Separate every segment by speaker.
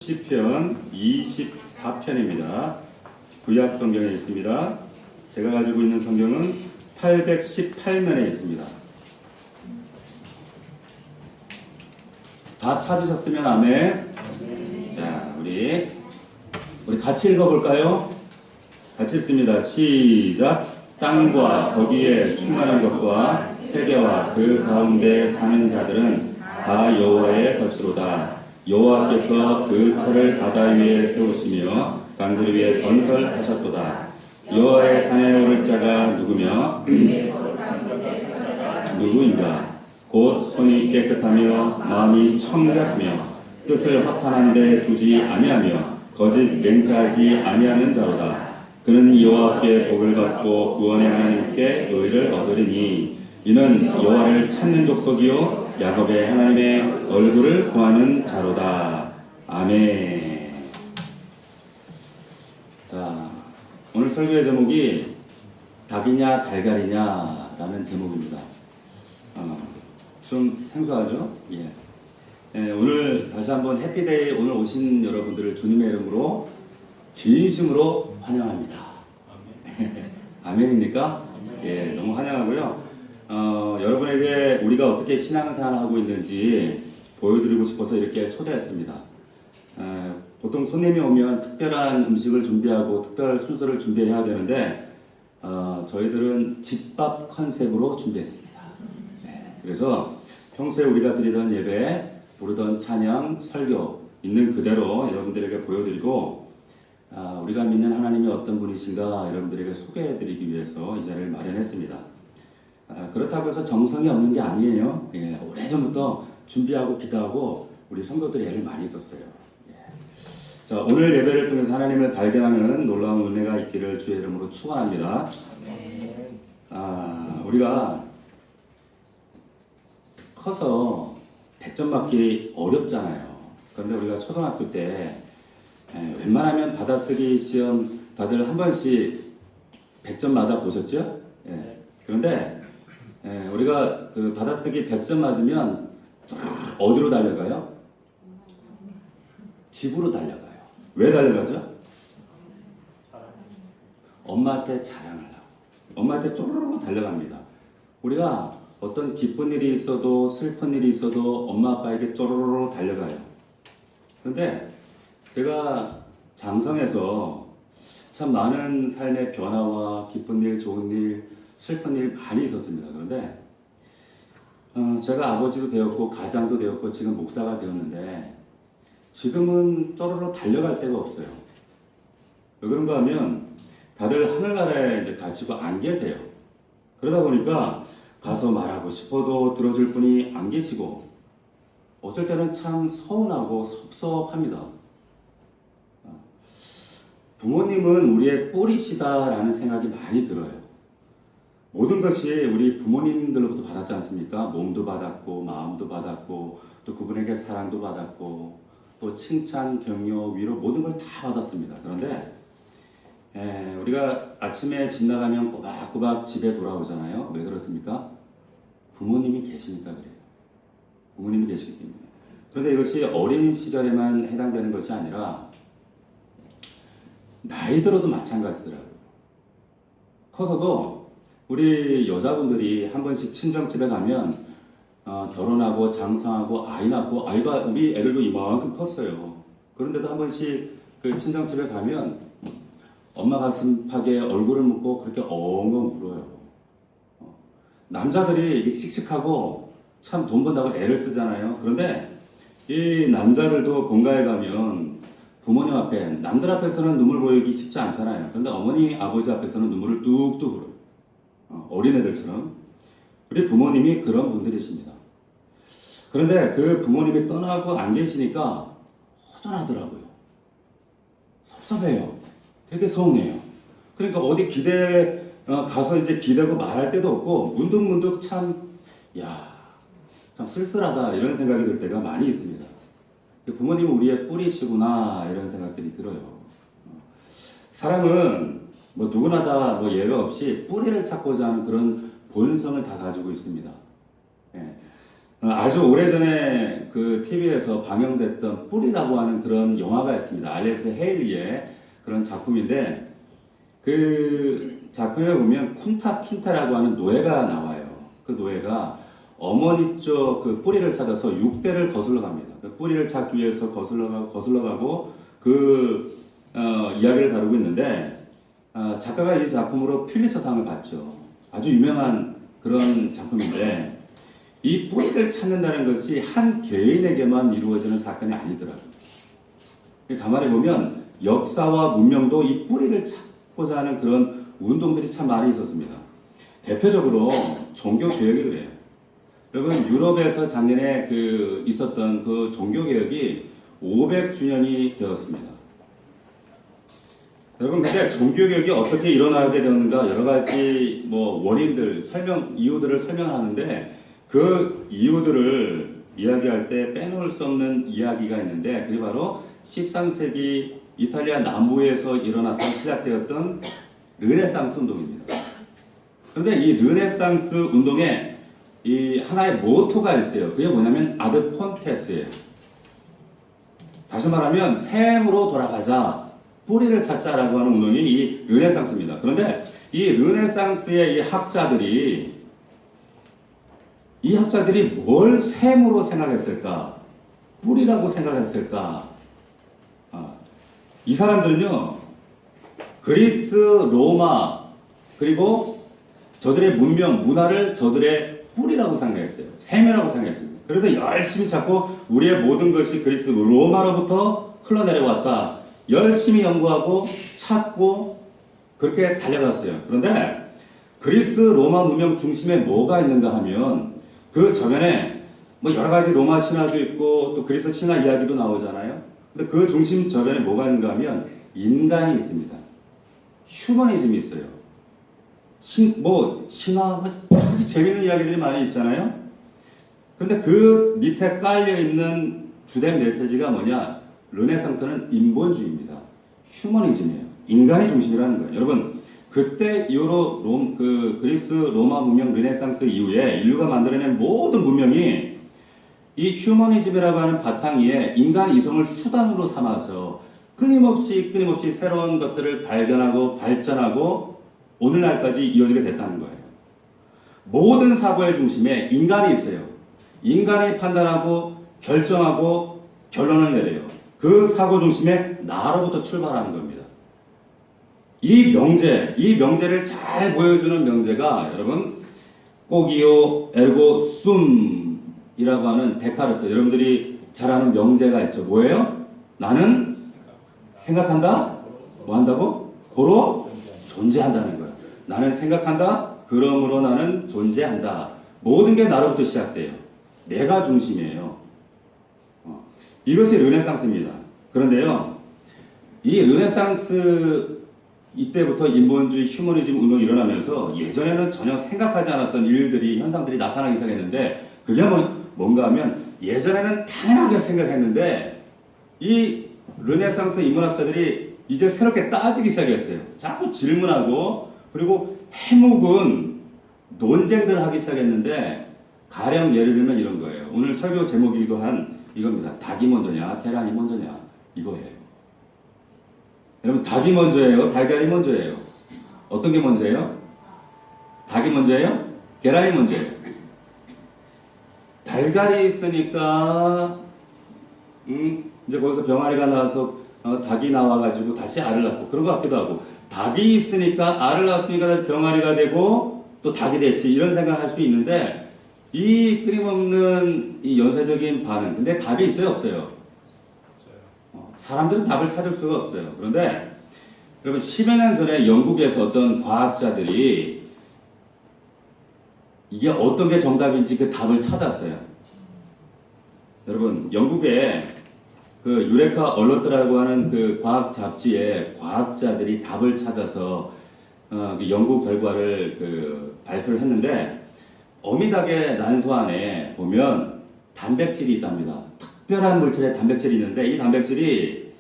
Speaker 1: 시편 24편입니다. 구약 성경에 있습니다. 제가 가지고 있는 성경은 818면에 있습니다. 다 찾으셨으면 아멘. 자, 우리 같이 읽어볼까요? 같이 읽습니다. 시작. 땅과 거기에 충만한 것과 세계와 그 가운데 사는 자들은 다 여호와의 것이로다. 여호와께서 그 터를 바다 위에 세우시며 강들 위에 건설하셨도다. 여호와의 산에 오를 자가 누구며 누구인가? 곧 손이 깨끗하며 마음이 청결하며 뜻을 허탄한 데 두지 아니하며 거짓 맹세하지 아니하는 자로다. 그는 여호와께 복을 받고 구원의 하나님께 의를 얻으리니 이는 여호와를 찾는 족속이요 야곱의 하나님의 얼굴을 구하는 자로다. 아멘. 자, 오늘 설교의 제목이 닭이냐 달걀이냐 라는 제목입니다. 좀 생소하죠? 예. 오늘 다시 한번 해피데이 오늘 오신 여러분들을 주님의 이름으로 진심으로 환영합니다. 아멘입니까? 예, 너무 환영하고요. 여러분에게 우리가 어떻게 신앙생활을 하고 있는지 보여드리고 싶어서 이렇게 초대했습니다. 보통 손님이 오면 특별한 음식을 준비하고 특별 순서를 준비해야 되는데 저희들은 집밥 컨셉으로 준비했습니다. 네, 그래서 평소에 우리가 드리던 예배, 부르던 찬양, 설교 있는 그대로 여러분들에게 보여드리고 우리가 믿는 하나님이 어떤 분이신가 여러분들에게 소개해드리기 위해서 이 자리를 마련했습니다. 그렇다고 해서 정성이 없는 게 아니에요. 예, 오래전부터 준비하고 기도하고 우리 성도들이 애를 많이 썼어요. 예. 자, 오늘 예배를 통해서 하나님을 발견하는 놀라운 은혜가 있기를 주의 이름으로 축원합니다. 우리가 커서 100점 맞기 어렵잖아요. 그런데 우리가 초등학교 때 웬만하면 받아쓰기 시험 다들 한 번씩 100점 맞아 보셨죠? 예. 그런데 우리가 그 받아쓰기 100점 맞으면 어디로 달려가요? 집으로 달려가요. 왜 달려가죠? 엄마한테 자랑하려고. 엄마한테 쪼르르 달려갑니다. 우리가 어떤 기쁜 일이 있어도 슬픈 일이 있어도 엄마 아빠에게 쪼르르 달려가요. 그런데 제가 장성에서 참 많은 삶의 변화와 기쁜 일, 좋은 일, 슬픈 일 많이 있었습니다. 그런데 제가 아버지도 되었고 가장도 되었고 지금 목사가 되었는데 지금은 쪼르르 달려갈 데가 없어요. 왜 그런가 하면 다들 하늘나라에 이제 가시고 안 계세요. 그러다 보니까 가서 말하고 싶어도 들어줄 분이 안 계시고 어쩔 때는 참 서운하고 섭섭합니다. 부모님은 우리의 뿌리시다라는 생각이 많이 들어요. 모든 것이 우리 부모님들로부터 받았지 않습니까? 몸도 받았고 마음도 받았고 또 그분에게 사랑도 받았고 또 칭찬, 격려, 위로 모든 걸 다 받았습니다. 그런데 우리가 아침에 집 나가면 꼬박꼬박 집에 돌아오잖아요. 왜 그렇습니까? 부모님이 계시니까 그래요. 부모님이 계시기 때문에. 그런데 이것이 어린 시절에만 해당되는 것이 아니라 나이 들어도 마찬가지더라고요. 커서도 우리 여자분들이 한 번씩 친정집에 가면 결혼하고 장성하고 아이 낳고 아이가 우리 애들도 이만큼 컸어요. 그런데도 한 번씩 그 친정집에 가면 엄마 가슴팍에 얼굴을 묻고 그렇게 엉엉 울어요. 남자들이 이게 씩씩하고 참 돈 번다고 애를 쓰잖아요. 그런데 이 남자들도 본가에 가면 부모님 앞에 남들 앞에서는 눈물 보이기 쉽지 않잖아요. 그런데 어머니 아버지 앞에서는 눈물을 뚝뚝 흘어요. 어린애들처럼. 우리 부모님이 그런 분들이십니다. 그런데 그 부모님이 떠나고 안 계시니까 허전하더라고요. 섭섭해요. 되게 서운해요. 그러니까 어디 가서 이제 기대고 말할 데도 없고 문득문득 참 쓸쓸하다 이런 생각이 들 때가 많이 있습니다. 부모님은 우리의 뿌리시구나 이런 생각들이 들어요. 사람은 누구나 다 예외 없이 뿌리를 찾고자 하는 그런 본성을 다 가지고 있습니다. 예. 아주 오래전에 그 TV에서 방영됐던 뿌리라고 하는 그런 영화가 있습니다. 알렉스 헤일리의 그런 작품인데 그 작품에 보면 쿤타 킨타라고 하는 노예가 나와요. 그 노예가 어머니 쪽 그 뿌리를 찾아서 6대를 거슬러 갑니다. 그 뿌리를 찾기 위해서 거슬러 가고 그 이야기를 다루고 있는데 작가가 이 작품으로 퓰리처상을 받죠. 아주 유명한 그런 작품인데 이 뿌리를 찾는다는 것이 한 개인에게만 이루어지는 사건이 아니더라고요. 가만히 보면 역사와 문명도 이 뿌리를 찾고자 하는 그런 운동들이 참 많이 있었습니다. 대표적으로 종교개혁이 그래요. 여러분 유럽에서 작년에 있었던 그 종교개혁이 500주년이 되었습니다. 여러분 근데 종교개혁이 어떻게 일어나게 되었는가 여러 가지 원인들 이유들을 설명하는데 그 이유들을 이야기할 때 빼놓을 수 없는 이야기가 있는데 그게 바로 13세기 이탈리아 남부에서 시작되었던 르네상스 운동입니다. 그런데 이 르네상스 운동에 이 하나의 모토가 있어요. 그게 뭐냐면 아드 폰테스예요. 다시 말하면 샘으로 돌아가자, 뿌리를 찾자라고 하는 운동이 이 르네상스입니다. 그런데 이 르네상스의 이 학자들이 뭘 샘으로 생각했을까? 뿌리라고 생각했을까? 이 사람들은요, 그리스, 로마, 그리고 저들의 문명, 문화를 저들의 뿌리라고 생각했어요. 샘이라고 생각했습니다. 그래서 열심히 찾고 우리의 모든 것이 그리스, 로마로부터 흘러내려왔다. 열심히 연구하고 찾고 그렇게 달려갔어요. 그런데 그리스, 로마 문명 중심에 뭐가 있는가 하면 그 저변에 여러 가지 로마 신화도 있고 또 그리스 신화 이야기도 나오잖아요. 근데 그 중심 저변에 뭐가 있는가 하면 인간이 있습니다. 휴머니즘이 있어요. 신화, 아주 재밌는 이야기들이 많이 있잖아요. 근데 그 밑에 깔려있는 주된 메시지가 뭐냐? 르네상스는 인본주의입니다. 휴머니즘이에요. 인간이 중심이라는 거예요. 여러분, 그때 이후로 그리스 로마 문명 르네상스 이후에 인류가 만들어낸 모든 문명이 이 휴머니즘이라고 하는 바탕 위에 인간 이성을 수단으로 삼아서 끊임없이 새로운 것들을 발견하고 발전하고 오늘날까지 이어지게 됐다는 거예요. 모든 사고의 중심에 인간이 있어요. 인간이 판단하고 결정하고 결론을 내려요. 그 사고 중심에 나로부터 출발하는 겁니다. 이 명제를 잘 보여주는 명제가 여러분 꼭이오 에르고 숨이라고 하는 데카르트, 여러분들이 잘 아는 명제가 있죠. 뭐예요? 나는 생각한다. 뭐 한다고? 고로 존재한다는 거예요. 나는 생각한다. 그러므로 나는 존재한다. 모든 게 나로부터 시작돼요. 내가 중심이에요. 이것이 르네상스입니다. 그런데요, 이 르네상스 이때부터 인본주의 휴머니즘 운동이 일어나면서 예전에는 전혀 생각하지 않았던 일들이, 현상들이 나타나기 시작했는데 그게 뭔가 하면 예전에는 당연하게 생각했는데 이 르네상스 인문학자들이 이제 새롭게 따지기 시작했어요. 자꾸 질문하고 그리고 해묵은 논쟁들을 하기 시작했는데 가령 예를 들면 이런 거예요. 오늘 설교 제목이기도 한 이겁니다. 닭이 먼저냐 계란이 먼저냐 이거예요. 여러분 닭이 먼저예요? 달걀이 먼저예요? 어떤 게 먼저예요? 닭이 먼저예요? 계란이 먼저예요? 달걀이 있으니까 이제 거기서 병아리가 나와서 닭이 나와가지고 다시 알을 낳고 그런 것 같기도 하고 닭이 있으니까 알을 낳았으니까 병아리가 되고 또 닭이 됐지 이런 생각을 할 수 있는데 이 끊임없는 이 연쇄적인 반응 근데 답이 있어요 없어요? 사람들은 답을 찾을 수가 없어요. 그런데 여러분 10여 년 전에 영국에서 어떤 과학자들이 이게 어떤 게 정답인지 그 답을 찾았어요. 여러분 영국에 그 유레카 얼러트라고 하는 그 과학 잡지에 과학자들이 답을 찾아서 그 연구 결과를 발표를 했는데 어미닭의 난소 안에 보면 단백질이 있답니다. 특별한 물질의 단백질이 있는데 이 단백질이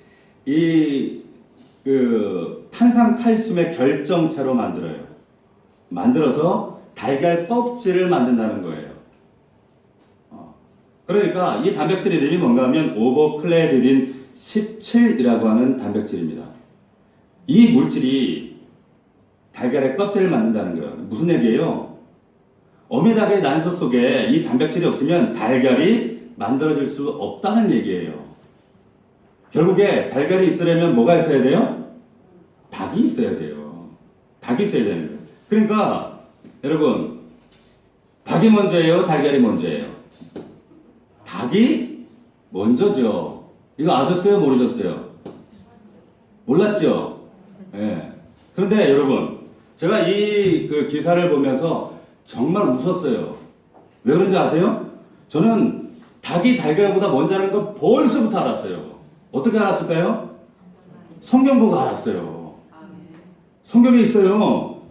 Speaker 1: 탄산칼슘의 결정체로 만들어서 달걀 껍질을 만든다는 거예요. 그러니까 이 단백질 이름이 뭔가 하면 오버클레드린 17이라고 하는 단백질입니다. 이 물질이 달걀의 껍질을 만든다는 거예요. 무슨 얘기예요? 어미닭의 난소 속에 이 단백질이 없으면 달걀이 만들어질 수 없다는 얘기예요. 결국에 달걀이 있으려면 뭐가 있어야 돼요? 닭이 있어야 돼요. 닭이 있어야 되는 거예요. 그러니까 여러분, 닭이 먼저예요? 달걀이 먼저예요? 닭이 먼저죠. 이거 아셨어요? 모르셨어요? 몰랐죠? 예. 그런데 여러분, 제가 이 그 기사를 보면서 정말 웃었어요. 왜 그런지 아세요? 저는 닭이 달걀보다 먼저라는 거 벌써부터 알았어요. 어떻게 알았을까요? 성경 보고 알았어요. 성경에 있어요.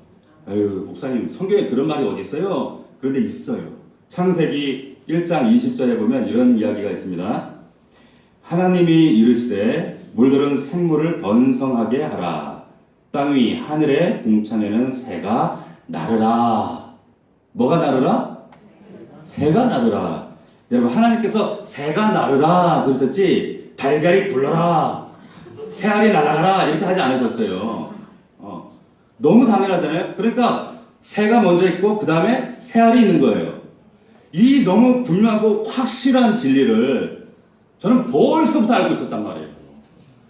Speaker 1: 에휴, 목사님, 성경에 그런 말이 어디 있어요? 그런데 있어요. 창세기 1장 20절에 보면 이런 이야기가 있습니다. 하나님이 이르시되 물들은 생물을 번성하게 하라. 땅 위 하늘의 궁창에는 새가 나르라. 뭐가 나르라? 새가 나르라. 여러분, 하나님께서 새가 나르라 그러셨지 달걀이 굴러라, 새알이 날아가라 이렇게 하지 않으셨어요. 너무 당연하잖아요. 그러니까 새가 먼저 있고 그 다음에 새알이 있는 거예요. 이 너무 분명하고 확실한 진리를 저는 벌써부터 알고 있었단 말이에요.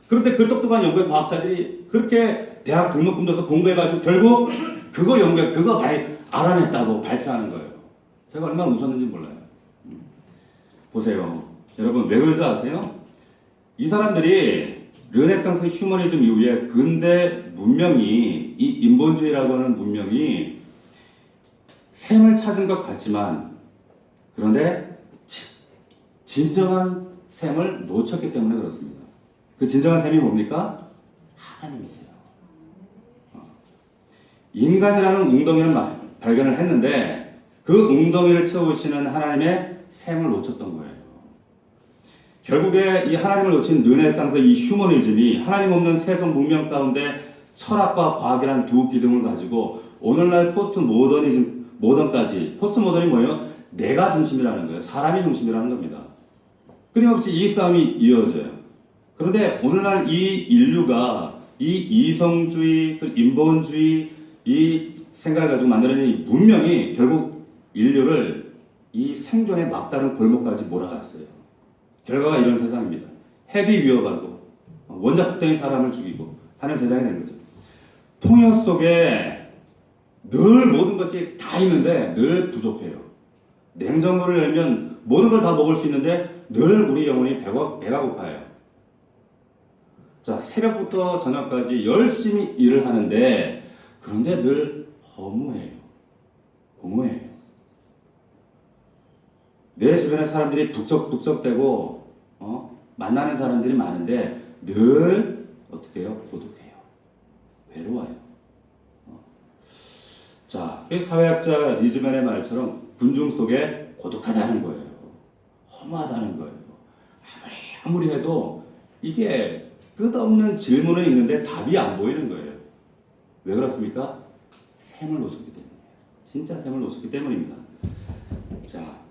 Speaker 1: 그런데 그 똑똑한 연구의 과학자들이 그렇게 대학 등록금 줘서 공부해가지고 결국 그거 연구해, 그거 알아냈다고 발표하는 거예요. 제가 얼마나 웃었는지 몰라요. 보세요. 여러분, 왜 그런지 아세요? 이 사람들이 르네상스 휴머니즘 이후에 근대 문명이, 이 인본주의라고 하는 문명이 샘을 찾은 것 같지만, 그런데 진정한 샘을 놓쳤기 때문에 그렇습니다. 그 진정한 샘이 뭡니까? 하나님이세요. 인간이라는 웅덩이를 발견을 했는데 그 웅덩이를 채우시는 하나님의 샘을 놓쳤던 거예요. 결국에 이 하나님을 놓친 르네상스 이 휴머니즘이 하나님 없는 세속 문명 가운데 철학과 과학이란 두 기둥을 가지고 오늘날 포스트 모던까지, 포스트 모던이 뭐예요? 내가 중심이라는 거예요. 사람이 중심이라는 겁니다. 끊임없이 이 싸움이 이어져요. 그런데 오늘날 이 인류가 이 이성주의, 인본주의 이 생각을 가지고 만들어낸 이 문명이 결국 인류를 이 생존의 막다른 골목까지 몰아갔어요. 결과가 이런 세상입니다. 핵이 위협하고 원자 폭탄이 사람을 죽이고 하는 세상이 된 거죠. 통역 속에 늘 모든 것이 다 있는데 늘 부족해요. 냉장고를 열면 모든 걸 다 먹을 수 있는데 늘 우리 영혼이 배가 고파요. 자, 새벽부터 저녁까지 열심히 일을 하는데 그런데 늘 허무해요. 공허해요. 내 주변에 사람들이 북적북적대고 만나는 사람들이 많은데 늘 어떻게 해요? 고독해요. 외로워요. 자, 사회학자 리즈만의 말처럼 군중 속에 고독하다는 거예요. 허무하다는 거예요. 아무리 해도 이게 끝없는 질문은 있는데 답이 안 보이는 거예요. 왜 그렇습니까? 샘을 놓쳤기 때문이에요. 진짜 샘을 놓쳤기 때문입니다. 자,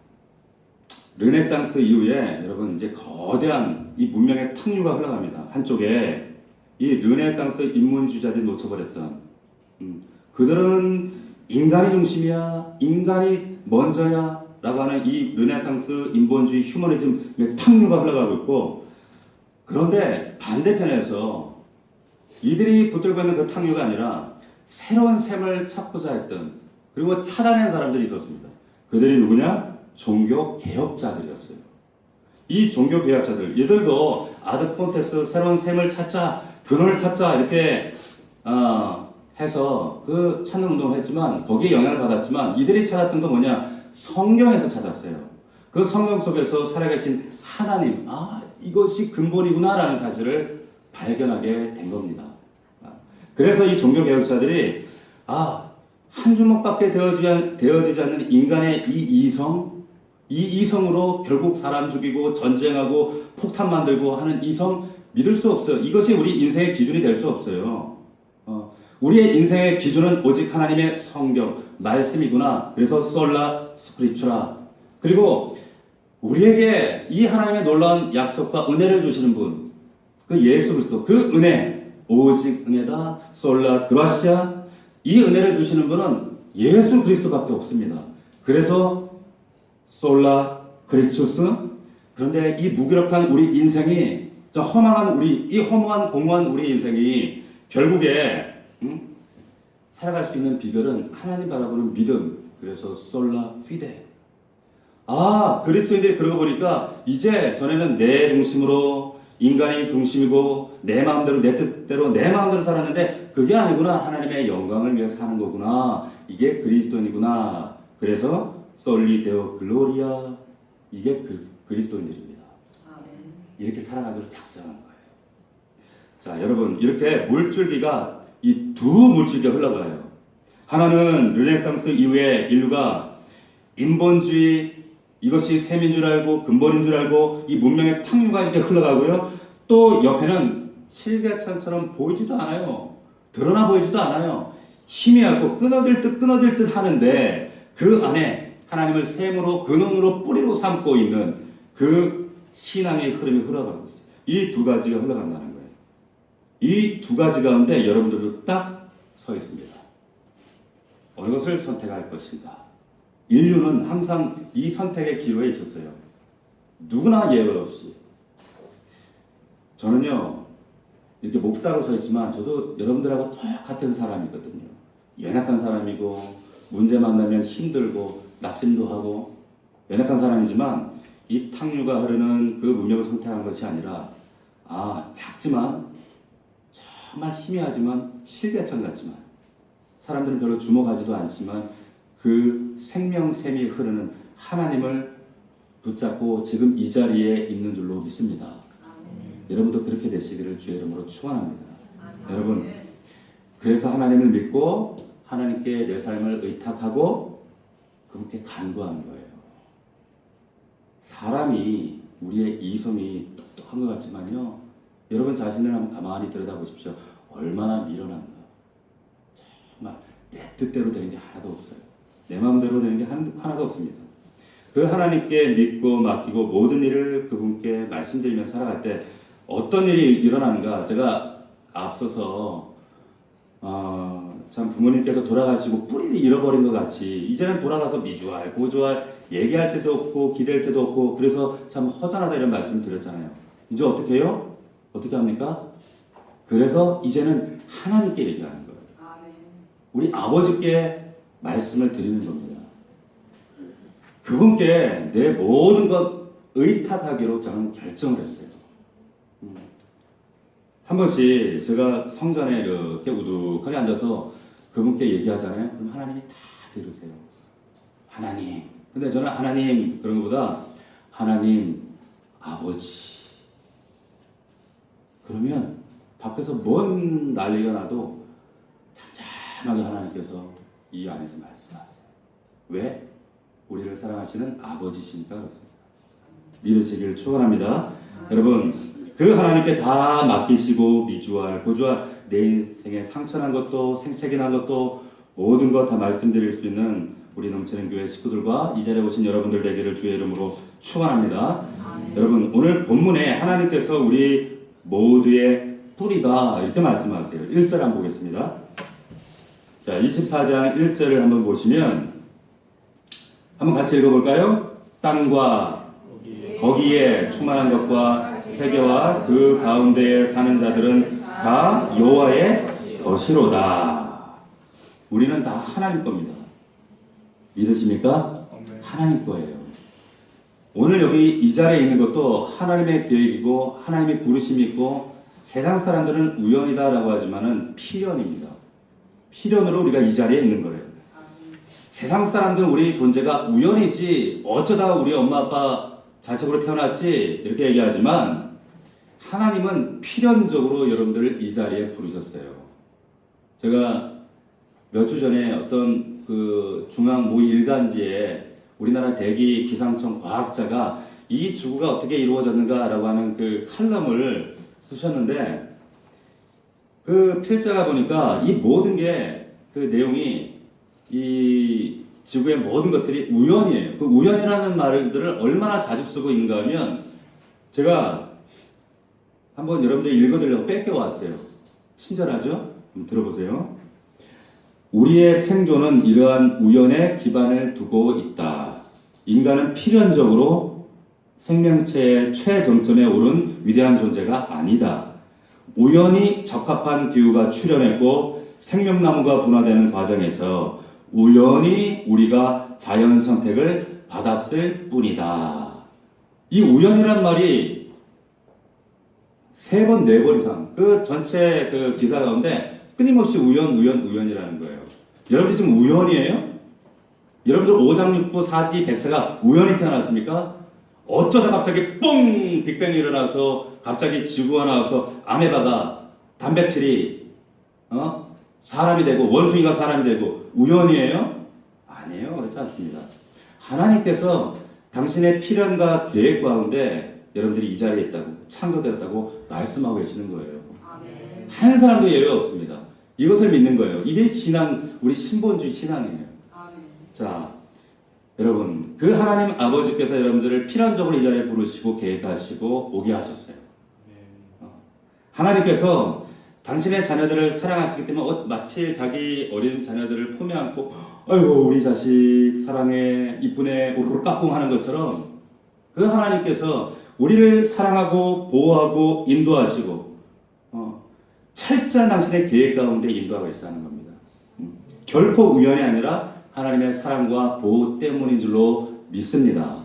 Speaker 1: 르네상스 이후에 여러분 이제 거대한 이 문명의 탁류가 흘러갑니다. 한쪽에 이 르네상스 인문주의자들이 놓쳐버렸던 그들은 인간이 중심이야, 인간이 먼저야 라고 하는 이 르네상스 인본주의 휴머니즘의 탁류가 흘러가고 있고, 그런데 반대편에서 이들이 붙들고 있는 그 탁류가 아니라 새로운 샘을 찾고자 했던, 그리고 찾아낸 사람들이 있었습니다. 그들이 누구냐? 종교개혁자들이었어요. 이 종교개혁자들, 이들도 아드폰테스 새로운 샘을 찾자, 근원을 찾자 이렇게 해서 그 찾는 운동을 했지만 거기에 영향을 받았지만 이들이 찾았던 건 뭐냐? 성경에서 찾았어요. 그 성경 속에서 살아계신 하나님, 이것이 근본이구나 라는 사실을 발견하게 된 겁니다. 그래서 이 종교개혁자들이 한 주먹밖에 되어지지 않는 인간의 이 이성으로 결국 사람 죽이고 전쟁하고 폭탄 만들고 하는 이성 믿을 수 없어요. 이것이 우리 인생의 기준이 될 수 없어요. 우리의 인생의 기준은 오직 하나님의 성경, 말씀이구나. 그래서 솔라 스크립추라. 그리고 우리에게 이 하나님의 놀라운 약속과 은혜를 주시는 분, 그 예수 그리스도, 그 은혜, 오직 은혜다, 솔라 그라시아, 이 은혜를 주시는 분은 예수 그리스도밖에 없습니다. 그래서 솔라 크리스투스. 그런데 이 무기력한 우리 인생이, 저 허망한 우리, 이 허무한 공허한 우리 인생이 결국에 살아갈 수 있는 비결은 하나님 바라보는 믿음. 그래서 솔라 피데. 그리스도인들이 그러고 보니까 이제 전에는 내 중심으로, 인간이 중심이고 내 마음대로, 내 뜻대로, 내 마음대로 살았는데 그게 아니구나. 하나님의 영광을 위해 사는 거구나. 이게 그리스도인이구나. 그래서 솔리 데오 글로리아, 이게 그리스도인들입니다. 이렇게 살아가기로 작정한 거예요. 자, 여러분, 이렇게 물줄기가, 이 두 물줄기가 흘러가요. 하나는 르네상스 이후에 인류가 인본주의, 이것이 셈인 줄 알고 근본인 줄 알고 이 문명의 탕류가 이렇게 흘러가고요. 또 옆에는 실개천처럼 보이지도 않아요. 드러나 보이지도 않아요. 희미하고 끊어질 듯 하는데 그 안에 하나님을 셈으로, 근원으로, 뿌리로 삼고 있는 그 신앙의 흐름이 흘러가고 있어요. 이 두 가지가 흘러간다는 거예요. 이 두 가지 가운데 여러분들도 딱 서 있습니다. 어느 것을 선택할 것인가? 인류는 항상 이 선택의 기로에 있었어요. 누구나 예외 없이. 저는요, 이렇게 목사로 서 있지만 저도 여러분들하고 똑같은 사람이거든요. 연약한 사람이고, 문제 만나면 힘들고, 낙심도 하고, 연약한 사람이지만 이 탕류가 흐르는 그 문명을 선택한 것이 아니라, 작지만, 정말 희미하지만, 실개천 같지만, 사람들은 별로 주목하지도 않지만, 그 생명샘이 흐르는 하나님을 붙잡고 지금 이 자리에 있는 줄로 믿습니다. 여러분도 그렇게 되시기를 주의 이름으로 축원합니다. 여러분, 그래서 하나님을 믿고 하나님께 내 삶을 의탁하고 그렇게 간구하는 거예요. 사람이, 우리의 이성이 똑똑한 것 같지만요, 여러분 자신을 한번 가만히 들여다보십시오. 얼마나 미련한가. 정말 내 뜻대로 되는 게 하나도 없어요. 내 마음대로 되는 게 하나도 없습니다. 그 하나님께 믿고 맡기고 모든 일을 그분께 말씀드리며 살아갈 때 어떤 일이 일어나는가. 제가 앞서서 참 부모님께서 돌아가시고 뿌리를 잃어버린 것 같이 이제는 돌아가서 미주알, 고주알, 얘기할 때도 없고 기댈 때도 없고 그래서 참 허전하다 이런 말씀을 드렸잖아요. 이제 어떻게 해요? 어떻게 합니까? 그래서 이제는 하나님께 얘기하는 거예요. 우리 아버지께 말씀을 드리는 겁니다. 그분께 내 모든 것 의탁하기로 저는 결정을 했어요. 한 번씩 제가 성전에 이렇게 우두커니 앉아서 그분께 얘기하잖아요. 그럼 하나님이 다 들으세요. 하나님. 근데 저는 하나님 그런 것보다 하나님 아버지. 그러면 밖에서 뭔 난리가 나도 잠잠하게 하나님께서 이 안에서 말씀하세요. 왜? 우리를 사랑하시는 아버지시니까 그렇습니다. 믿으시길 축원합니다. 여러분, 그 하나님께 다 맡기시고 미주알, 고주알, 내 인생에 상처난 것도 생채기 난 것도 모든 것 다 말씀드릴 수 있는 우리 넘치는 교회 식구들과 이 자리에 오신 여러분들 되기를 주의 이름으로 축원합니다. 여러분, 오늘 본문에 하나님께서 우리 모두의 뿌리다 이렇게 말씀하세요. 1절 한번 보겠습니다. 자, 24장 1절을 한번 보시면 한번 같이 읽어볼까요? 땅과 거기에 충만한 것과 세계와 그 가운데에 사는 자들은 다 여호와의 것이로다. 우리는 다 하나님 겁니다. 믿으십니까? 하나님 거예요. 오늘 여기 이 자리에 있는 것도 하나님의 계획이고 하나님의 부르심이 있고 세상 사람들은 우연이다라고 하지만은 필연입니다. 필연으로 우리가 이 자리에 있는 거예요. 세상 사람들은 우리 존재가 우연이지 어쩌다 우리 엄마 아빠 자식으로 태어났지 이렇게 얘기하지만 하나님은 필연적으로 여러분들을 이 자리에 부르셨어요. 제가 몇 주 전에 어떤 그 중앙 모 일간지에 우리나라 대기 기상청 과학자가 이 지구가 어떻게 이루어졌는가라고 하는 그 칼럼을 쓰셨는데 그 필자가 보니까 이 모든 게 그 내용이 이 지구의 모든 것들이 우연이에요. 그 우연이라는 말들을 얼마나 자주 쓰고 있는가 하면 제가 한번 여러분들 읽어드리려고 뺏겨왔어요. 친절하죠? 들어보세요. 우리의 생존은 이러한 우연에 기반을 두고 있다. 인간은 필연적으로 생명체의 최정점에 오른 위대한 존재가 아니다. 우연히 적합한 기후가 출현했고 생명나무가 분화되는 과정에서 우연히 우리가 자연 선택을 받았을 뿐이다. 이 우연이란 말이 3번, 4번 이상 그 전체 그 기사 가운데 끊임없이 우연이라는 거예요. 여러분들 지금 우연이에요? 여러분들 오장육부 사시 백세가 우연히 태어났습니까? 어쩌다 갑자기 뽕! 빅뱅이 일어나서 갑자기 지구가 나와서 아메바가 단백질이 사람이 되고 원숭이가 사람이 되고 우연이에요? 아니에요. 그렇지 않습니다. 하나님께서 당신의 필연과 계획 가운데 여러분들이 이 자리에 있다고 창조되었다고 말씀하고 계시는 거예요. 아멘. 한 사람도 예외가 없습니다. 이것을 믿는 거예요. 이게 신앙, 우리 신본주의 신앙이에요. 아멘. 자, 여러분, 그 하나님 아버지께서 여러분들을 필연적으로 이 자리에 부르시고 계획하시고 오게 하셨어요. 하나님께서 당신의 자녀들을 사랑하시기 때문에 마치 자기 어린 자녀들을 품에 안고 아이고 우리 자식 사랑해 이쁘네 우르르 까꿍 하는 것처럼 그 하나님께서 우리를 사랑하고 보호하고 인도하시고 철저한 당신의 계획 가운데 인도하고 있다는 겁니다. 결코 우연이 아니라 하나님의 사랑과 보호 때문인 줄로 믿습니다.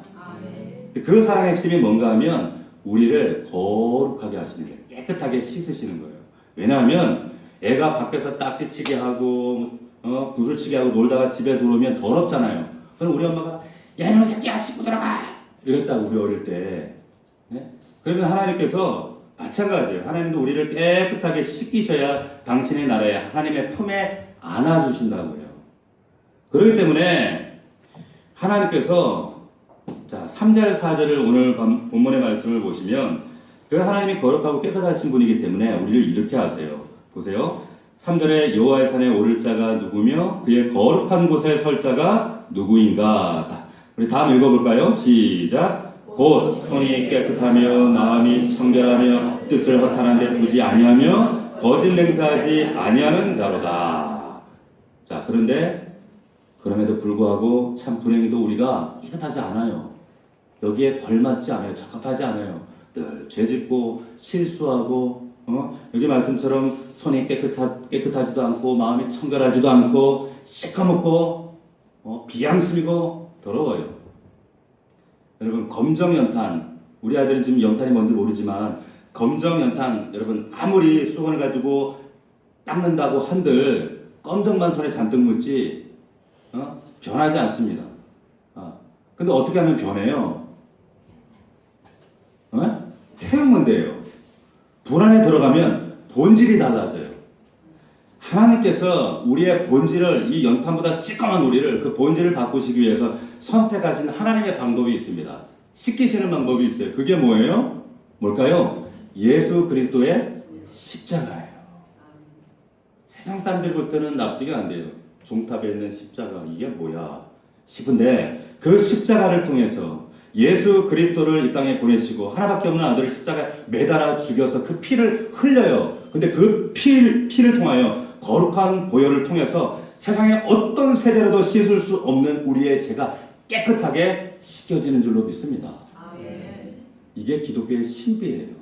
Speaker 1: 그 사랑의 핵심이 뭔가 하면 우리를 거룩하게 하시는 거예요. 깨끗하게 씻으시는 거예요. 왜냐하면 애가 밖에서 딱지치게 하고 구슬치게 하고 놀다가 집에 들어오면 더럽잖아요. 그럼 우리 엄마가 야 이놈 새끼야 씻고 들어가 이랬다고 우리 어릴 때. 네? 그러면 하나님께서 마찬가지예요. 하나님도 우리를 깨끗하게 씻기셔야 당신의 나라에 하나님의 품에 안아주신다고요. 그렇기 때문에 하나님께서 자 3절 4절을 오늘 본문의 말씀을 보시면 그 하나님이 거룩하고 깨끗하신 분이기 때문에 우리를 이렇게 하세요. 보세요. 3절에 여호와의 산에 오를 자가 누구며 그의 거룩한 곳에 설 자가 누구인가. 우리 다음 읽어볼까요? 시작. 곧 손이 깨끗하며 마음이 청결하며 뜻을 허탄한 데 두지 아니하며 거짓 맹세하지 아니하는 자로다. 자, 그런데 그럼에도 불구하고 참 불행히도 우리가 깨끗하지 않아요. 여기에 걸맞지 않아요. 적합하지 않아요. 늘 죄짓고 실수하고 여기 말씀처럼 손이 깨끗하지도 않고 마음이 청결하지도 않고 시커멓고 비양심이고 더러워요. 여러분 검정연탄 우리 아들은 지금 연탄이 뭔지 모르지만 검정연탄 여러분 아무리 수건을 가지고 닦는다고 한들 검정만 손에 잔뜩 묻지 변하지 않습니다. 근데 어떻게 하면 변해요? 태우면 돼요. 불 안에 들어가면 본질이 달라져요. 하나님께서 우리의 본질을 이 연탄보다 시커먼 우리를 그 본질을 바꾸시기 위해서 선택하신 하나님의 방법이 있습니다. 씻기시는 방법이 있어요. 그게 뭐예요? 뭘까요? 예수 그리스도의 십자가예요. 세상 사람들 볼 때는 납득이 안 돼요. 종탑에 있는 십자가 이게 뭐야 싶은데 그 십자가를 통해서 예수 그리스도를 이 땅에 보내시고 하나밖에 없는 아들을 십자가에 매달아 죽여서 그 피를 흘려요. 근데 그 피를 통하여 거룩한 보혈을 통해서 세상에 어떤 세제로도 씻을 수 없는 우리의 죄가 깨끗하게 씻겨지는 줄로 믿습니다. 아멘. 이게 기독교의 신비예요.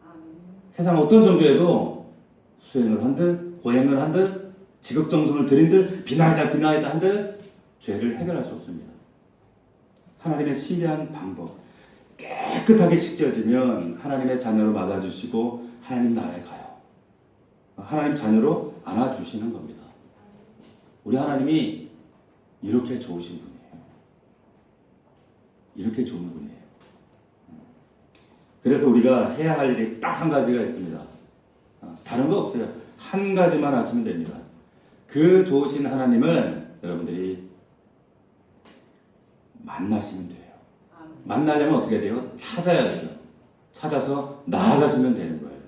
Speaker 1: 아멘. 세상 어떤 종교에도 수행을 한들 고행을 한들 지극정성을 드린 들 비나이다 한들 죄를 해결할 수 없습니다. 하나님의 신비한 방법 깨끗하게 씻겨지면 하나님의 자녀로 맞아주시고 하나님 나라에 가요. 하나님 자녀로 안아주시는 겁니다. 우리 하나님이 이렇게 좋으신 분이에요. 이렇게 좋은 분이에요. 그래서 우리가 해야 할 일이 딱 한 가지가 있습니다. 다른 거 없어요. 한 가지만 하시면 됩니다. 그 좋으신 하나님을 여러분들이 만나시면 돼요. 만나려면 어떻게 돼요? 찾아야죠. 찾아서 나아가시면 되는 거예요.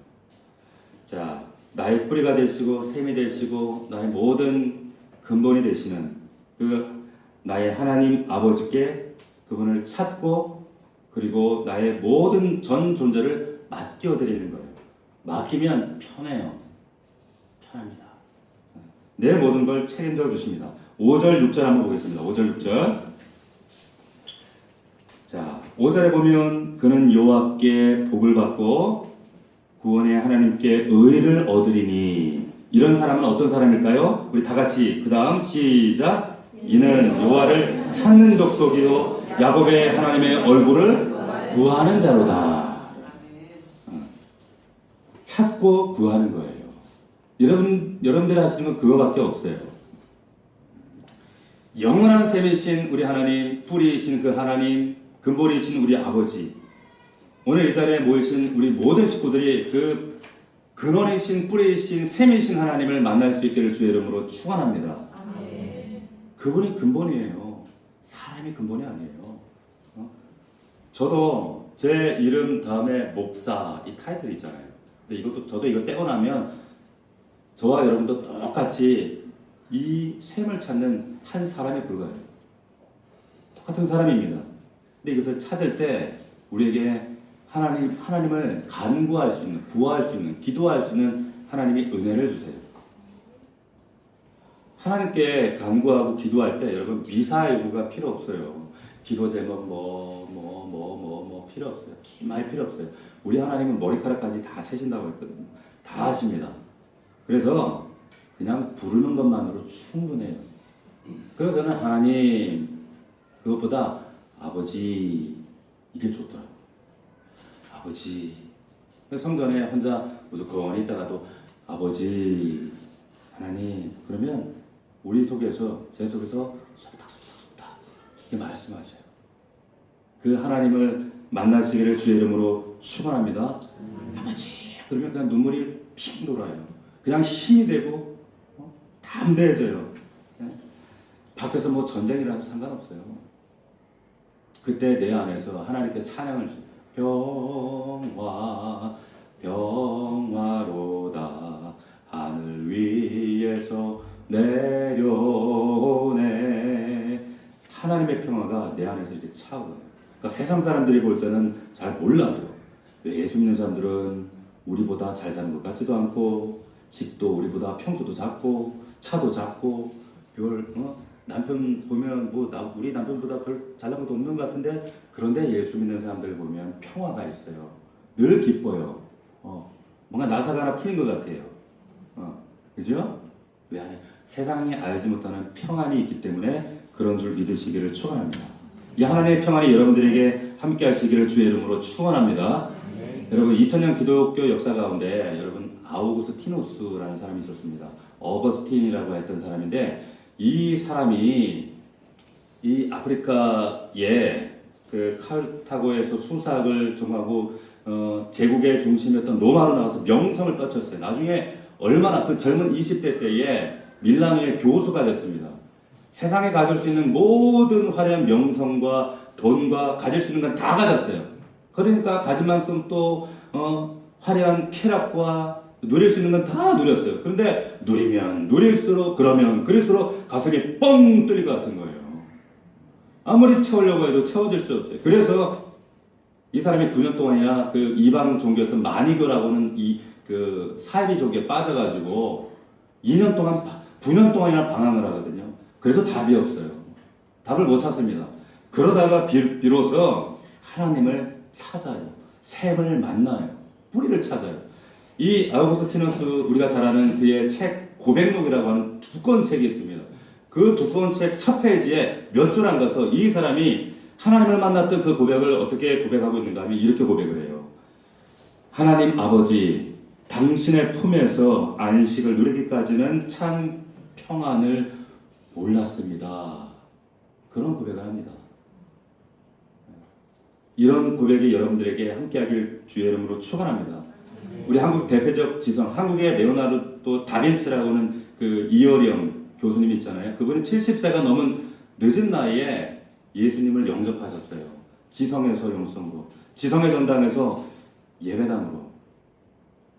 Speaker 1: 자, 나의 뿌리가 되시고 샘이 되시고 나의 모든 근본이 되시는 그 나의 하나님 아버지께 그분을 찾고 그리고 나의 모든 전 존재를 맡겨드리는 거예요. 맡기면 편해요. 편합니다. 내 모든 걸 책임져 주십니다. 5절 6절 한번 보겠습니다. 5절 6절. 자, 5절에 보면 그는 여호와께 복을 받고 구원의 하나님께 의를 얻으리니. 이런 사람은 어떤 사람일까요? 우리 다 같이 그 다음 시작. 이는 여호와를 찾는 족속이요 야곱의 하나님의 얼굴을 구하는 자로다. 찾고 구하는 거예요. 여러분들이 하시는 건 그거밖에 없어요. 영원한 셈이신 우리 하나님, 뿌리이신 그 하나님, 근본이신 우리 아버지, 오늘 이 자리에 모이신 우리 모든 식구들이 그 근원이신 뿌리이신 셈이신 하나님을 만날 수 있기를 주의 이름으로 축원합니다. 그분이 근본이에요. 사람이 근본이 아니에요. 저도 제 이름 다음에 목사 이 타이틀이 있잖아요. 근데 저도 이거 떼고 나면 저와 여러분도 똑같이 이 셈을 찾는 한 사람에 불과해요. 똑같은 사람입니다. 근데 이것을 찾을 때 우리에게 하나님을 간구할 수 있는, 구할 수 있는, 기도할 수 있는 하나님이 은혜를 주세요. 하나님께 간구하고 기도할 때 여러분 미사 요구가 필요 없어요. 기도 제목 필요 없어요. 말 필요 없어요. 우리 하나님은 머리카락까지 다 세신다고 했거든요. 다 하십니다. 그래서 그냥 부르는 것만으로 충분해요. 그래서 저는 하나님 그것보다 아버지 이게 좋더라고요. 아버지. 성전에 혼자 무조건 있다가도 아버지 하나님 그러면 우리 속에서 제 속에서 속닥 이렇게 말씀하셔요. 그 하나님을 만나시기를 주의 이름으로 축원합니다. 아버지 그러면 그냥 눈물이 핑 돌아요. 그냥 힘이 되고 담대해져요. 밖에서 뭐 전쟁이라도 상관없어요. 그때 내 안에서 하나님께 찬양을 주세요. 평화로다 하늘 위에서 내려오네. 하나님의 평화가 내 안에서 이렇게 차오르요. 그러니까 세상 사람들이 볼 때는 잘 몰라요. 예수 믿는 사람들은 우리보다 잘 사는 것 같지도 않고 집도 우리보다 평수도 작고 차도 작고 남편 보면 우리 남편보다 별 잘난 것도 없는 것 같은데 그런데 예수 믿는 사람들 보면 평화가 있어요. 늘 기뻐요. 뭔가 나사가 하나 풀린 것 같아요. 그죠? 왜 아니? 세상이 알지 못하는 평안이 있기 때문에 그런 줄 믿으시기를 축원합니다. 이 하나님의 평안이 여러분들에게 함께 하시기를 주의 이름으로 축원합니다. 여러분 2000년 기독교 역사 가운데 여러분 아우구스티누스라는 사람이 있었습니다. 어거스틴이라고 했던 사람인데 이 사람이 이 아프리카의 그 카르타고에서 수사학을 전공하고 제국의 중심이었던 로마로 나가서 명성을 떨쳤어요. 나중에 얼마나 그 젊은 20대 때에 밀라노의 교수가 됐습니다. 세상에 가질 수 있는 모든 화려한 명성과 돈과 가질 수 있는 건 다 가졌어요. 그러니까 가진 만큼 또 화려한 쾌락과 누릴 수 있는 건 다 누렸어요. 그런데 누리면 누릴수록 그럴수록 가슴이 뻥 뚫릴 것 같은 거예요. 아무리 채우려고 해도 채워질 수 없어요. 그래서 이 사람이 9년 동안이나 그 이방 종교였던 마니교라고는 그 사이비족에 빠져가지고 9년 동안이나 방황을 하거든요. 그래도 답이 없어요. 답을 못 찾습니다. 그러다가 비로소 하나님을 찾아요. 샘을 만나요. 뿌리를 찾아요. 이 아우구스티누스 우리가 잘 아는 그의 책 고백록이라고 하는 두꺼운 책이 있습니다. 그 두꺼운 책 첫 페이지에 몇 줄 앉아서 이 사람이 하나님을 만났던 그 고백을 어떻게 고백하고 있는가 하면 이렇게 고백을 해요. 하나님 아버지, 당신의 품에서 안식을 누리기까지는 참 평안을 몰랐습니다. 그런 고백을 합니다. 이런 고백이 여러분들에게 함께하길 주의 이름으로 축원합니다. 우리 한국 대표적 지성, 한국의 레오나르도 다빈치라고는 그 이어령 교수님이 있잖아요. 그분이 70세가 넘은 늦은 나이에 예수님을 영접하셨어요. 지성에서 영성으로, 지성의 전당에서 예배당으로.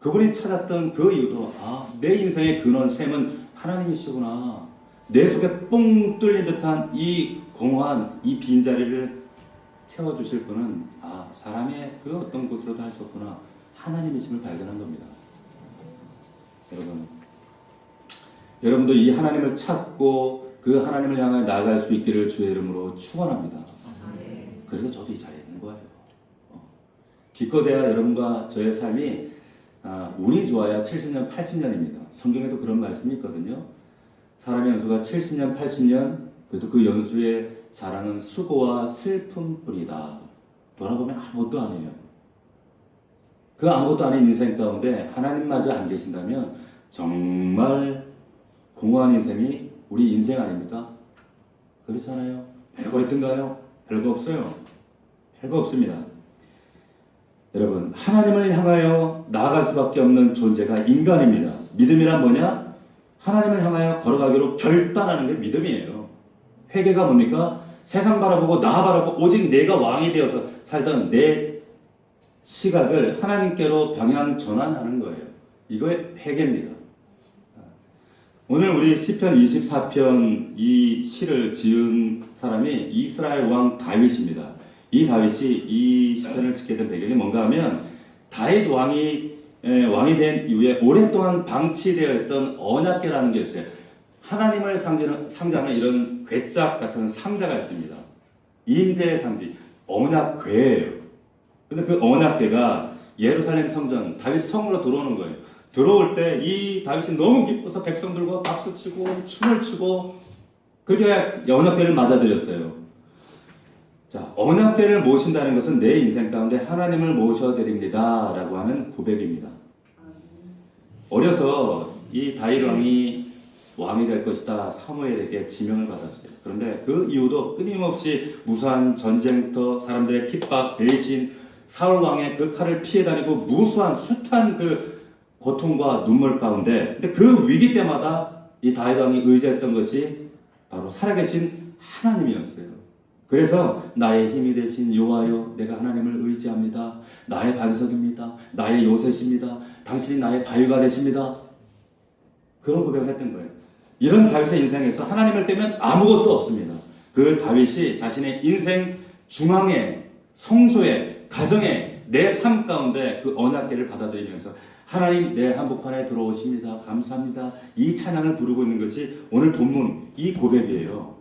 Speaker 1: 그분이 찾았던 그 이유도 내 인생의 근원 셈은 하나님이시구나. 내 속에 뽕 뚫린 듯한 이 공허한 이 빈자리를 채워주실 분은 사람의 그 어떤 곳으로도 할 수 없구나, 하나님이심을 발견한 겁니다. 여러분도 이 하나님을 찾고 그 하나님을 향해 나아갈 수 있기를 주의 이름으로 축원합니다. 그래서 저도 이 자리에 있는 거예요. 기껏해야 여러분과 저의 삶이 운이 좋아야 70년, 80년입니다. 성경에도 그런 말씀이 있거든요. 사람의 연수가 70년, 80년, 그래도 그 연수의 자랑은 수고와 슬픔뿐이다. 돌아보면 아무것도 아니에요. 그 아무것도 아닌 인생 가운데 하나님마저 안 계신다면 정말 공허한 인생이 우리 인생 아닙니까? 그렇잖아요. 별거 있던가요? 별거 없어요. 별거 없습니다. 여러분, 하나님을 향하여 나아갈 수밖에 없는 존재가 인간입니다. 믿음이란 뭐냐? 하나님을 향하여 걸어가기로 결단하는 게 믿음이에요. 회개가 뭡니까? 세상 바라보고 나 바라보고 오직 내가 왕이 되어서 살던 내 시각을 하나님께로 방향 전환하는 거예요. 이거의 회개입니다. 오늘 우리 시편 24편 이 시를 지은 사람이 이스라엘 왕 다윗입니다. 이 다윗이 이 시편을 짓게 된 배경이 뭔가 하면 다윗 왕이 된 이후에 오랫동안 방치되어 있던 언약궤라는 게 있어요. 하나님을 상징하는 이런 궤짝 같은 상자가 있습니다. 임재의 상징, 언약궤예요. 근데 그 언약궤가 예루살렘 성전, 다윗 성으로 들어오는 거예요. 들어올 때 이 다윗이 너무 기뻐서 백성들과 박수치고 춤을 추고 그렇게 언약궤를 맞아들였어요. 자, 언약궤를 모신다는 것은 내 인생 가운데 하나님을 모셔드립니다 라고 하는 고백입니다. 어려서 이 다윗 왕이 왕이 될 것이다 사무엘에게 지명을 받았어요. 그런데 그 이후도 끊임없이 무수한 전쟁터, 사람들의 핍박, 배신, 사울 왕의 그 칼을 피해 다니고 무수한 숱한 그 고통과 눈물 가운데, 근데 그 위기 때마다 이 다윗 왕이 의지했던 것이 바로 살아계신 하나님이었어요. 그래서 나의 힘이 되신 여호와여, 내가 하나님을 의지합니다. 나의 반석입니다. 나의 요새십니다. 당신이 나의 바위가 되십니다. 그런 고백을 했던 거예요. 이런 다윗의 인생에서 하나님을 빼면 아무것도 없습니다. 그 다윗이 자신의 인생 중앙에, 성소에, 가정에, 내 삶 가운데 그 언약궤를 받아들이면서 하나님 내 한복판에 들어오십니다. 감사합니다. 이 찬양을 부르고 있는 것이 오늘 본문 이 고백이에요.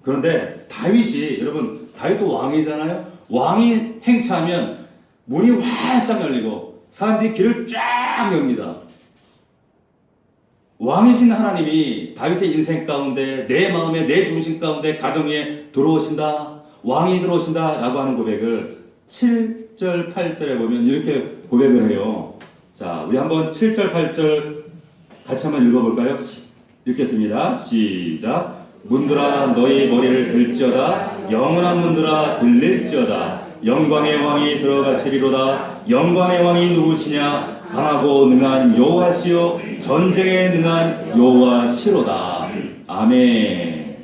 Speaker 1: 그런데 다윗이, 여러분 다윗도 왕이잖아요. 왕이 행차하면 문이 활짝 열리고 사람들이 길을 쫙 엽니다. 왕이신 하나님이 다윗의 인생 가운데, 내 마음에, 내 중심 가운데, 가정에 들어오신다, 왕이 들어오신다 라고 하는 고백을 7절 8절에 보면 이렇게 고백을 해요. 자, 우리 한번 7절 8절 같이 한번 읽어볼까요? 읽겠습니다. 시작. 문들아 너희 머리를 들지어다, 영원한 문들아 들릴지어다. 영광의 왕이 들어가시리로다. 영광의 왕이 누구시냐? 강하고 능한 여호와시요 전쟁에 능한 여호와시로다. 아멘.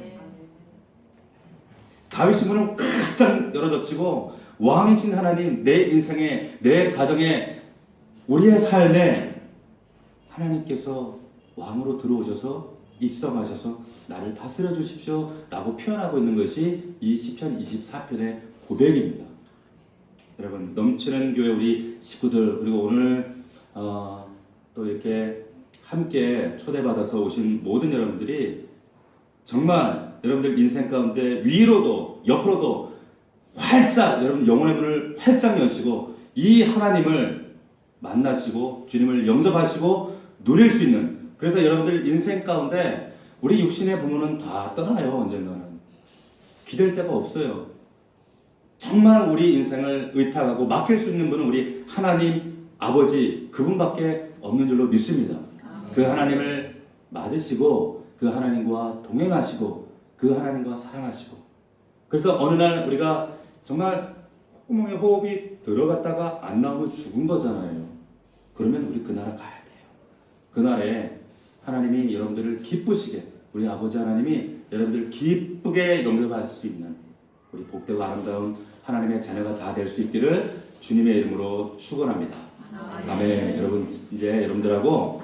Speaker 1: 다윗의 문은 활짝 열어젖히고 왕이신 하나님, 내 인생에, 내 가정에, 우리의 삶에 하나님께서 왕으로 들어오셔서 입성하셔서 나를 다스려 주십시오 라고 표현하고 있는 것이 이 시편 24편의 고백입니다. 여러분, 넘치는 교회 우리 식구들, 그리고 오늘 또 이렇게 함께 초대받아서 오신 모든 여러분들이 정말 여러분들 인생 가운데 위로도 옆으로도 활짝, 여러분 영혼의 문을 활짝 여시고 이 하나님을 만나시고 주님을 영접하시고 누릴 수 있는, 그래서 여러분들 인생 가운데 우리 육신의 부모는 다 떠나요. 언젠가는 기댈 데가 없어요. 정말 우리 인생을 의탁하고 맡길 수 있는 분은 우리 하나님 아버지, 그분밖에 없는 줄로 믿습니다. 그 하나님을 맞으시고 그 하나님과 동행하시고 그 하나님과 사랑하시고, 그래서 어느 날 우리가 정말 콧구멍에 호흡이 들어갔다가 안 나오면 죽은 거잖아요. 그러면 우리 그 나라 가야 돼요. 그날에 하나님이 여러분들을 기쁘시게, 우리 아버지 하나님이 여러분들을 기쁘게 영접할 수 있는 우리 복되고 아름다운 하나님의 자녀가 다 될 수 있기를 주님의 이름으로 축원합니다. 아멘. 여러분, 이제 여러분들하고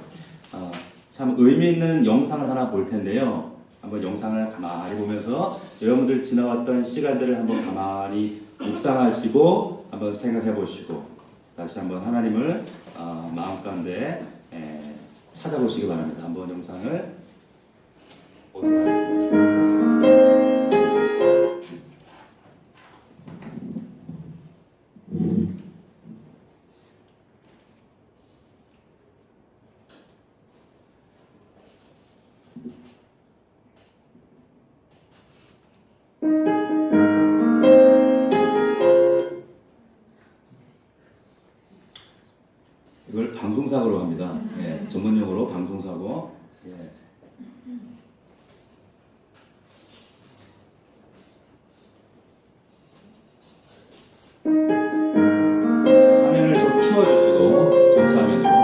Speaker 1: 참 의미 있는 영상을 하나 볼 텐데요. 한번 영상을 가만히 보면서 여러분들 지나왔던 시간들을 한번 가만히 묵상하시고 한번 생각해 보시고 다시 한번 하나님을 마음 가운데 찾아보시기 바랍니다. 한번 영상을 보도록 하겠습니다. 이걸 방송사고로 합니다. 예, 전문용어로 방송사고. 예. 화면을 좀 키워주시고 전체 화면으로.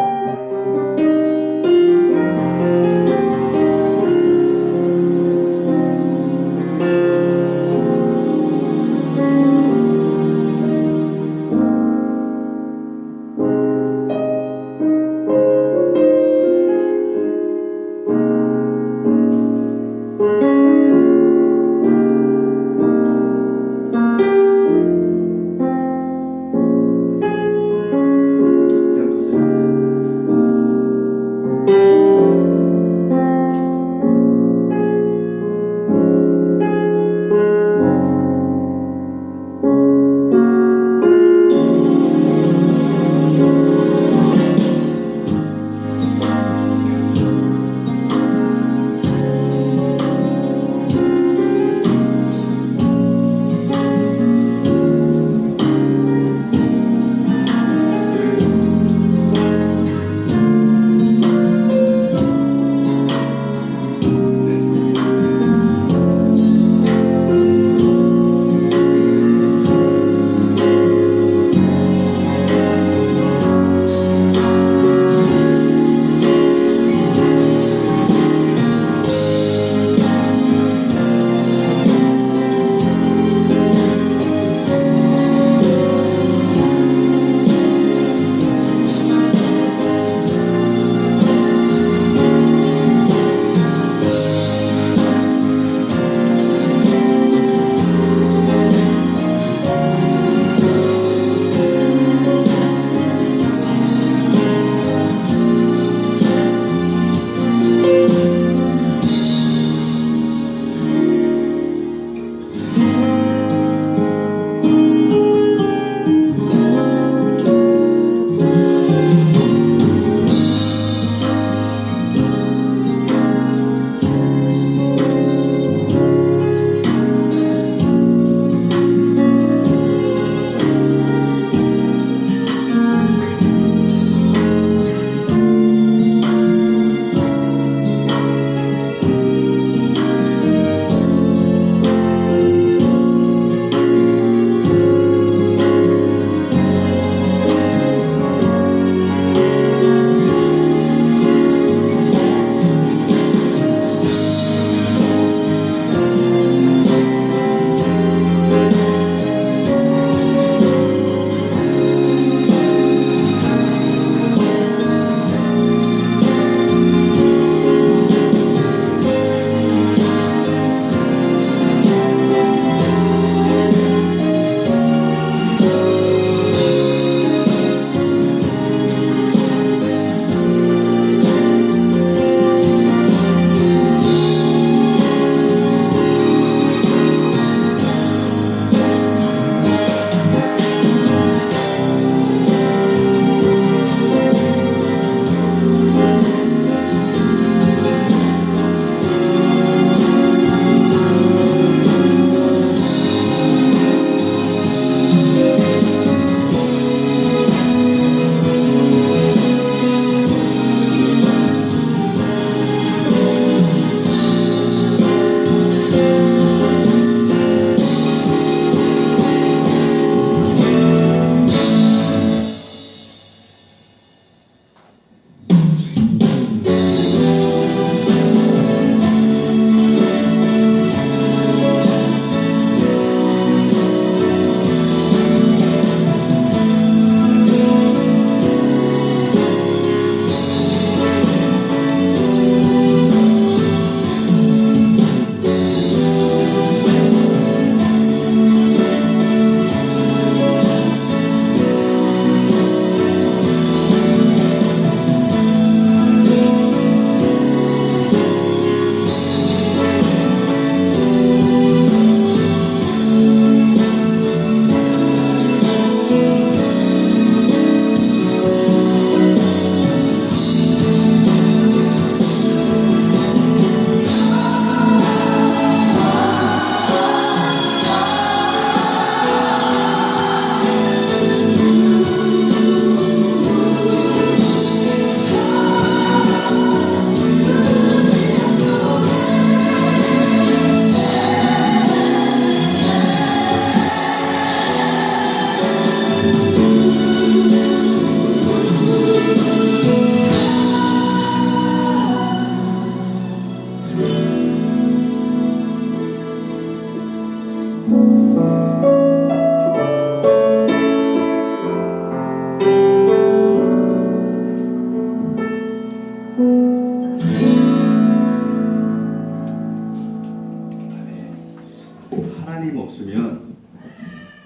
Speaker 1: 하나님 없으면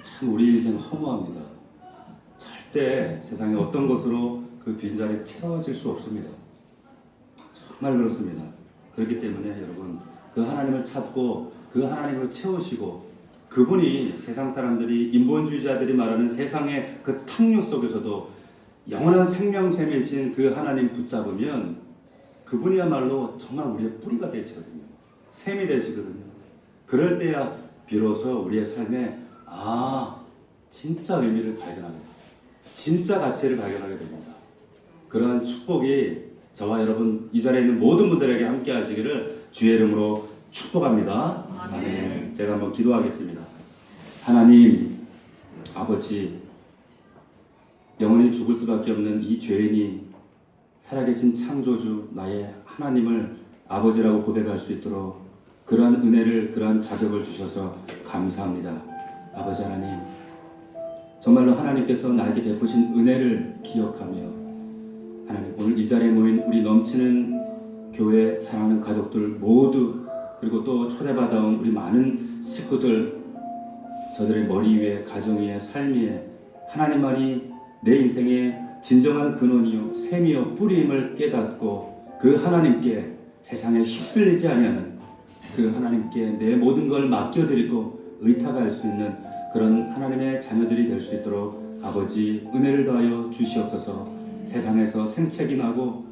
Speaker 1: 참 우리 인생 허무합니다. 절대 세상에 어떤 것으로 그 빈자리 채워질 수 없습니다. 정말 그렇습니다. 그렇기 때문에 여러분 그 하나님을 찾고 그 하나님을 채우시고 그분이 세상 사람들이 인본주의자들이 말하는 세상의 그 탕류 속에서도 영원한 생명샘이신 그 하나님 붙잡으면 그분이야말로 정말 우리의 뿌리가 되시거든요. 샘이 되시거든요. 그럴 때야 비로소 우리의 삶에 진짜 의미를 발견하게 됩니다. 진짜 가치를 발견하게 됩니다. 그러한 축복이 저와 여러분 이 자리에 있는 모든 분들에게 함께 하시기를 주의 이름으로 축복합니다. 아멘. 제가 한번 기도하겠습니다. 하나님 아버지, 영원히 죽을 수밖에 없는 이 죄인이 살아계신 창조주 나의 하나님을 아버지라고 고백할 수 있도록 그러한 은혜를, 그러한 자격을 주셔서 감사합니다. 아버지 하나님, 정말로 하나님께서 나에게 베푸신 은혜를 기억하며 하나님, 오늘 이 자리에 모인 우리 넘치는 교회 사랑하는 가족들 모두, 그리고 또 초대받아온 우리 많은 식구들, 저들의 머리 위에, 가정 위에, 삶 위에 하나님만이 내 인생의 진정한 근원이요 샘이요 뿌리임을 깨닫고 그 하나님께 세상에 휩쓸리지 아니하는 그 하나님께 내 모든 걸 맡겨드리고 의탁할 수 있는 그런 하나님의 자녀들이 될 수 있도록 아버지 은혜를 더하여 주시옵소서. 세상에서 생채기 나고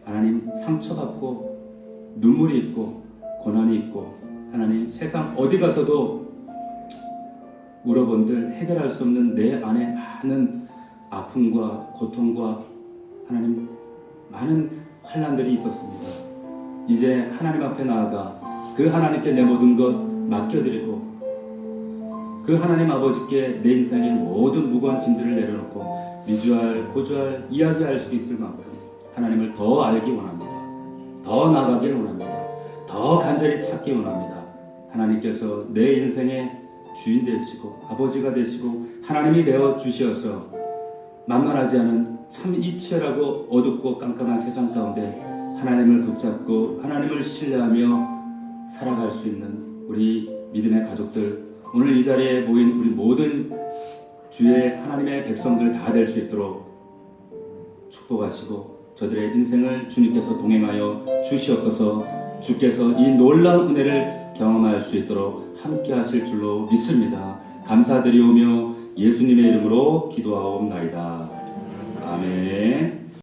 Speaker 1: 하나님 상처받고 눈물이 있고 고난이 있고 하나님 세상 어디 가서도 물어본들 해결할 수 없는 내 안에 많은 아픔과 고통과 하나님 많은 환난들이 있었습니다. 이제 하나님 앞에 나아가 그 하나님께 내 모든 것 맡겨드리고 그 하나님 아버지께 내 인생의 모든 무거운 짐들을 내려놓고 미주알 고주알 이야기할 수 있을 만큼 하나님을 더 알기 원합니다. 더 나가길 원합니다. 더 간절히 찾기 원합니다. 하나님께서 내 인생의 주인 되시고 아버지가 되시고 하나님이 되어 주시어서 만만하지 않은 참 이치열하고 어둡고 깜깜한 세상 가운데 하나님을 붙잡고 하나님을 신뢰하며 살아갈 수 있는 우리 믿음의 가족들, 오늘 이 자리에 모인 우리 모든 주의 하나님의 백성들 다 될 수 있도록 축복하시고 저들의 인생을 주님께서 동행하여 주시옵소서. 주께서 이 놀라운 은혜를 경험할 수 있도록 함께 하실 줄로 믿습니다. 감사드리오며 예수님의 이름으로 기도하옵나이다. 아멘.